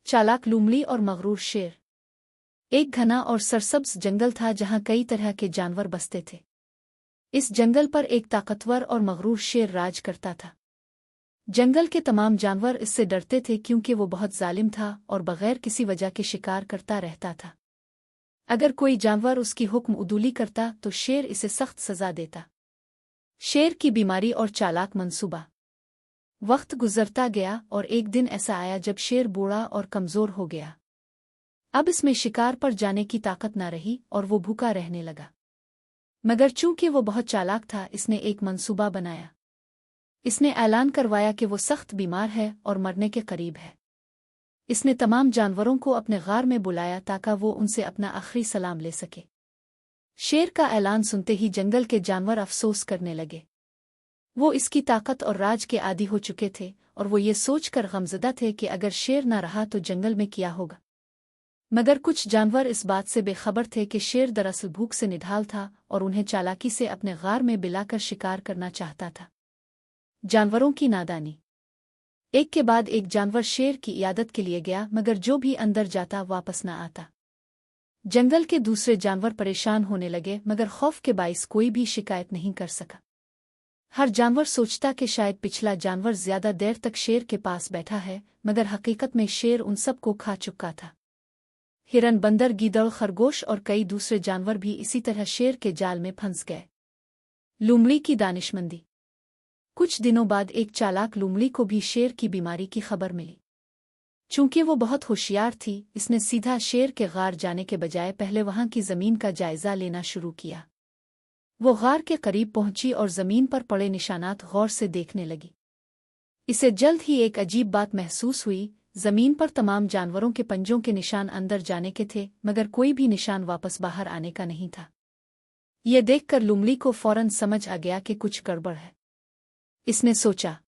चालाक लूमड़ी और मगरूर शेर। एक घना और सरसब्ज जंगल था जहां कई तरह के जानवर बसते थे। इस जंगल पर एक ताकतवर और मगरूर शेर राज करता था। जंगल के तमाम जानवर इससे डरते थे क्योंकि वो बहुत जालिम था और बगैर किसी वजह के शिकार करता रहता था। अगर कोई जानवर उसकी हुक्म उदूली करता तो शेर इसे सख्त सजा देता। शेर की बीमारी और चालाक मंसूबा। वक्त गुजरता गया और एक दिन ऐसा आया जब शेर बूढ़ा और कमजोर हो गया। अब इसमें शिकार पर जाने की ताकत न रही और वो भूखा रहने लगा। मगर चूंकि वो बहुत चालाक था, इसने एक मंसूबा बनाया। इसने ऐलान करवाया कि वो सख्त बीमार है और मरने के करीब है। इसने तमाम जानवरों को अपने गार में बुलाया ताकि वो उनसे अपना आखिरी सलाम ले सके। शेर का ऐलान सुनते ही जंगल के जानवर अफसोस करने लगे। वो इसकी ताकत और राज के आदी हो चुके थे और वो ये सोचकर गमज़दा थे कि अगर शेर न रहा तो जंगल में क्या होगा। मगर कुछ जानवर इस बात से बेखबर थे कि शेर दरअसल भूख से निढाल था और उन्हें चालाकी से अपने गार में बिलाकर शिकार करना चाहता था। जानवरों की नादानी। एक के बाद एक जानवर शेर की इयादत के लिए गया, मगर जो भी अंदर जाता वापस न आता। जंगल के दूसरे जानवर परेशान होने लगे, मगर खौफ के बाइस कोई भी शिकायत नहीं कर सका। हर जानवर सोचता कि शायद पिछला जानवर ज्यादा देर तक शेर के पास बैठा है, मगर हकीकत में शेर उन सब को खा चुका था। हिरन, बंदर, गीदड़, खरगोश और कई दूसरे जानवर भी इसी तरह शेर के जाल में फंस गए। लूमड़ी की दानिशमंदी। कुछ दिनों बाद एक चालाक लूमड़ी को भी शेर की बीमारी की खबर मिली। चूंकि वो बहुत होशियार थी, इसने सीधा शेर के गार जाने के बजाय पहले वहां की जमीन का जायजा लेना शुरू किया। वो गार के करीब पहुंची और जमीन पर पड़े निशानात गौर से देखने लगी। इसे जल्द ही एक अजीब बात महसूस हुई। जमीन पर तमाम जानवरों के पंजों के निशान अंदर जाने के थे, मगर कोई भी निशान वापस बाहर आने का नहीं था। यह देखकर लूमड़ी को फौरन समझ आ गया कि कुछ गड़बड़ है। इसने सोचा,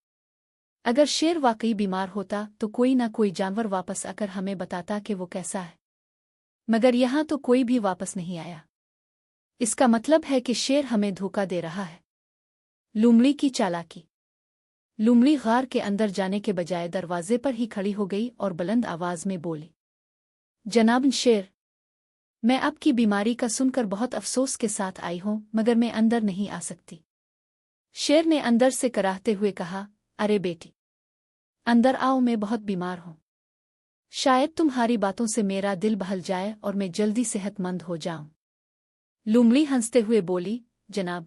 अगर शेर वाकई बीमार होता तो कोई ना कोई जानवर वापस आकर हमें बताता कि वो कैसा है। मगर यहां तो कोई भी वापस नहीं आया। इसका मतलब है कि शेर हमें धोखा दे रहा है। लूमड़ी की चालाकी। लूमड़ी गार के अंदर जाने के बजाय दरवाजे पर ही खड़ी हो गई और बुलंद आवाज में बोली, जनाब शेर, मैं आपकी बीमारी का सुनकर बहुत अफसोस के साथ आई हूं, मगर मैं अंदर नहीं आ सकती। शेर ने अंदर से कराहते हुए कहा, अरे बेटी, अंदर आओ, मैं बहुत बीमार हूं। शायद तुम्हारी बातों से मेरा दिल बहल जाए और मैं जल्दी सेहतमंद हो जाऊं। लूमड़ी हंसते हुए बोली, जनाब,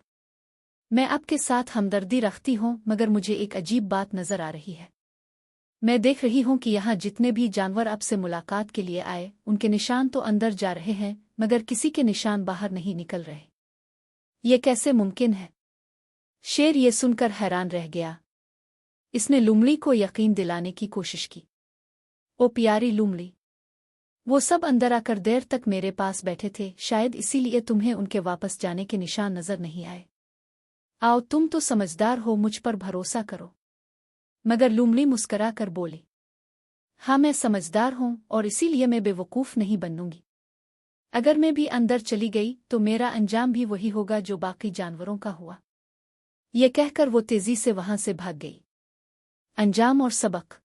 मैं आपके साथ हमदर्दी रखती हूं, मगर मुझे एक अजीब बात नजर आ रही है। मैं देख रही हूं कि यहाँ जितने भी जानवर आपसे मुलाकात के लिए आए, उनके निशान तो अंदर जा रहे हैं, मगर किसी के निशान बाहर नहीं निकल रहे। ये कैसे मुमकिन है? शेर ये सुनकर हैरान रह गया। इसने लूमड़ी को यकीन दिलाने की कोशिश की। ओ प्यारी लूमड़ी, वो सब अंदर आकर देर तक मेरे पास बैठे थे, शायद इसीलिए तुम्हें उनके वापस जाने के निशान नजर नहीं आए। आओ, तुम तो समझदार हो, मुझ पर भरोसा करो। मगर लूमड़ी मुस्करा कर बोली, हाँ, मैं समझदार हूं और इसीलिए मैं बेवकूफ नहीं बनूंगी। अगर मैं भी अंदर चली गई तो मेरा अंजाम भी वही होगा जो बाकी जानवरों का हुआ। ये कहकर वो तेजी से वहां से भाग गई। अंजाम और सबक।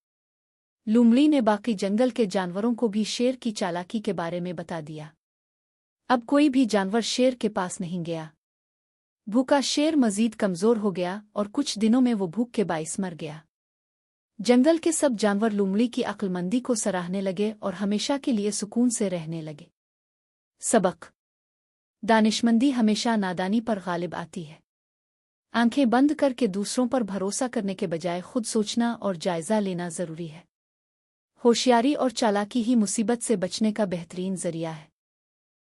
लूमड़ी ने बाकी जंगल के जानवरों को भी शेर की चालाकी के बारे में बता दिया। अब कोई भी जानवर शेर के पास नहीं गया। भूखा शेर मजीद कमजोर हो गया और कुछ दिनों में वो भूख के बाइस मर गया। जंगल के सब जानवर लूमड़ी की अक्लमंदी को सराहने लगे और हमेशा के लिए सुकून से रहने लगे। सबक। दानिशमंदी हमेशा नादानी पर गालिब आती है। आंखें बंद करके दूसरों पर भरोसा करने के बजाय खुद सोचना और जायजा लेना जरूरी है। होशियारी और चालाकी ही मुसीबत से बचने का बेहतरीन जरिया है।